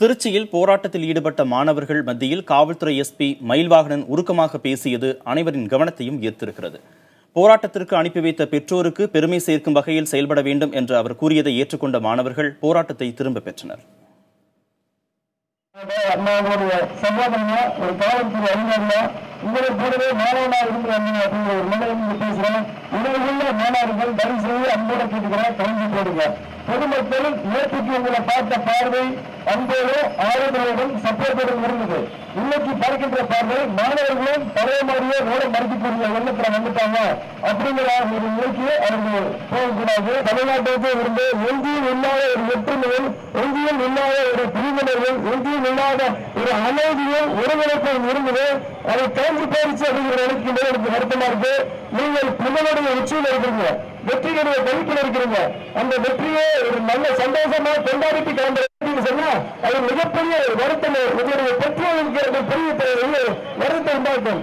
திருச்சியில் போராட்டத்தில் ஈடுபட்ட மாணவர்கள் மத்தியில் காவல்துறை எஸ்பி மயில்வாகனன் உருக்கமாக பேசியது அனைவரின் கவனத்தையும் ஈர்த்திருக்கிறது. போராட்டத்திற்கு அனுப்பி வைத்த பெற்றோருக்கு பெருமை சேர்க்கும் வகையில் செயல்பட வேண்டும் என்று அவர் கூறியதை ஏற்றுக்கொண்ட மாணவர்கள் போராட்டத்தை திரும்ப பெற்றனர். அண்ணாவுடைய சகோதரனா ஒரு காவல்துறை அதிகாரியா உங்களை போலவே மாணவனாக இருக்கிறாங்க அப்படிங்கிற ஒரு நிலையில் பேசுறேன். உலகிலுள்ள மாணவர்கள் தயவு செய்து அன்போட கேட்டுக்கிறேன், கலந்து போடுங்க. பொதுமக்கள் நேற்றுக்கு உங்களை பார்த்த பார்வை அன்போடு ஆறுதலுடன் சப்போர்ட்டோடும் இருந்தது. இன்னைக்கு பார்க்கின்ற பார்வை மாணவர்களும் பழைய மாதிரியே ஓட மறுக்கக்கூடிய எண்ணத்துல வந்துட்டாங்க அப்படிங்கிற ஒரு நிலைக்கு அவர்கள் போகக்கூடாது. தமிழ்நாட்டிற்கு இருந்து எங்கேயும் இல்லாத ஒரு ஒற்றுமையும், எங்கேயும் இல்லாத ஒரு பிரிவினையும், எங்கேயும் இல்லாத ஒரு அமைதியும் ஒருங்கிணைப்பும் இருந்தது. அதை தேர்ந்து போயிடுச்சு அப்படிங்கிற நினைக்கும் எனக்கு வருத்தமா இருக்கு. நீங்கள் புகழுடைய உச்சியில் இருக்கிறீங்க, வெற்றியுடைய கழிப்பில் இருக்கிறீங்க. அந்த வெற்றியை ஒரு நல்ல சந்தோஷமா கொண்டாடிட்டு கிளம்ப சொன்னா அது மிகப்பெரிய வருத்தம். உங்களுடைய பெற்றோர்களுக்கு பெரிய வருத்தம் உண்டாக்கும்.